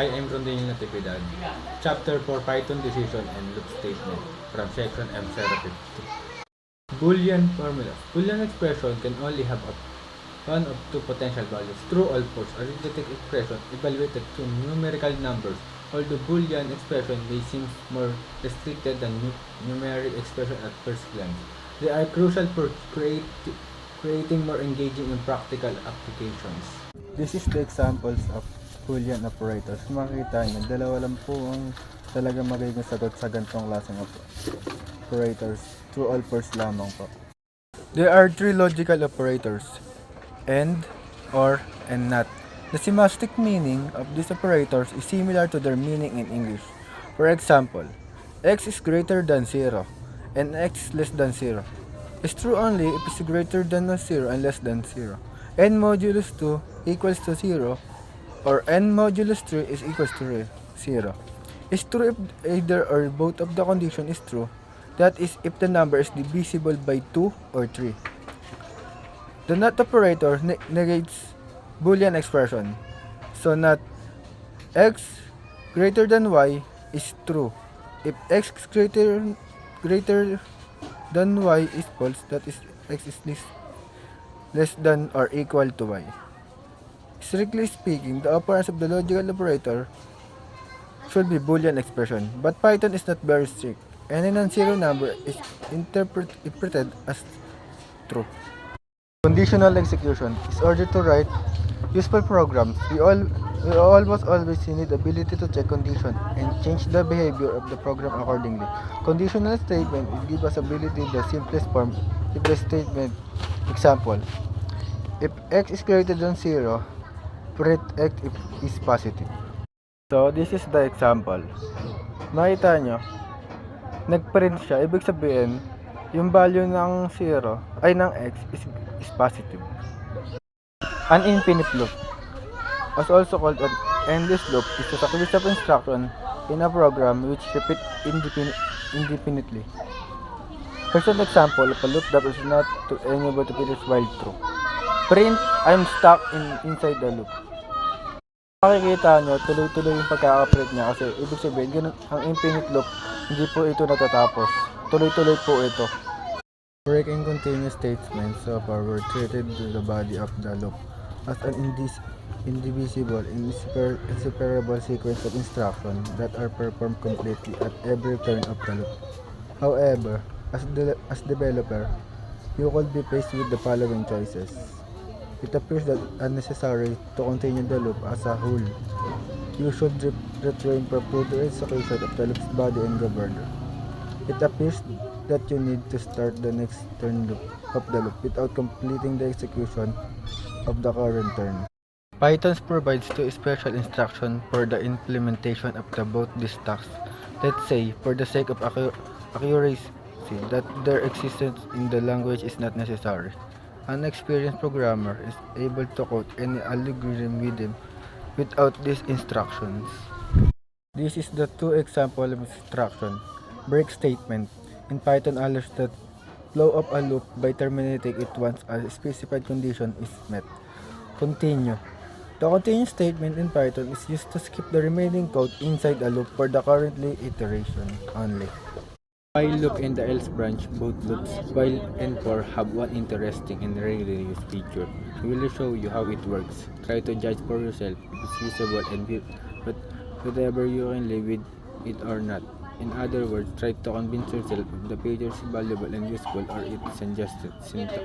Hi, I'm Natividad. Chapter 4 Python Decision and Loop Statement from Section M050. Boolean formula. Boolean expression can only have one of two potential values, true or false. Arithmetic expression evaluated to numerical numbers. Although Boolean expression may seem more restricted than numeric expression at first glance, they are crucial for creating more engaging and practical applications. This is the examples of Boolean operators. Makikita nyo, dalawa lang po ang talaga magiging sagot sa ganitong klaseng operators. True or false lamang po. There are three logical operators: and, or, and not. The semantic meaning of these operators is similar to their meaning in English. For example, x is greater than 0 and x is less than 0 is true only if it's greater than 0 and less than 0. N modulus 2 equals to 0 or n modulus 3 is equals to 0. Is true if either or both of the condition is true. That is, if the number is divisible by 2 or 3. The not operator negates Boolean expression. So not x greater than y is true. If x greater than y is false, that is x is less than or equal to y. Strictly speaking, the operands of the logical operator should be Boolean expression, but Python is not very strict. Any non-zero number is interpreted as true. Conditional execution is order to write useful programs. We almost always need the ability to check condition and change the behavior of the program accordingly. Conditional statement will give us ability in the simplest form. If the statement, example, if x is greater than 0, print x if is positive. So this is the example. Makita nyo, nag-print siya, ibig sabihin, yung value ng 0 ay ng x is positive. An infinite loop, as also called an endless loop, is a sequence of instruction in a program which repeat indefinitely. Here's an example of a loop that is not to enable to finish while true. Print, I'm stuck inside the loop. Makikita nyo, tuloy-tuloy yung pagkaka-print niya kasi ibig sabihin, ganun, ang infinite loop, hindi po ito natatapos. Tuloy-tuloy po ito. Break and continuous statements so far were treated to the body of the loop as an indivisible, inseparable sequence of instructions that are performed completely at every turn of the loop. However, as developer, you could be faced with the following choices. It appears that unnecessary to continue the loop as a whole. You should retrain for further execution of the loop's body and governor. It appears that you need to start the next turn loop of the loop without completing the execution of the current turn. Python provides two special instructions for the implementation of both these tasks. Let's say, for the sake of accuracy, that their existence in the language is not necessary. An experienced programmer is able to code any algorithm without these instructions. This is the two example of instruction. Break statement in Python allows the flow of a loop by terminating it once a specified condition is met. Continue. The continue statement in Python is used to skip the remaining code inside a loop for the currently iteration only. While loop and the else branch, both loops, while and for, have one interesting and rarely used feature. We will show you how it works. Try to judge for yourself if it's usable and whether you can live with it or not. In other words, try to convince yourself if the feature is valuable and useful or it's just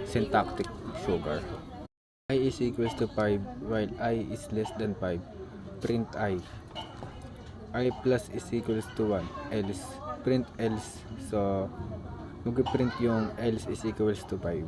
syntactic sugar. I is equals to 5 while I is less than 5. Print I plus is equals to 1. Else. Print else. So, mag-print yung else is equals to 5.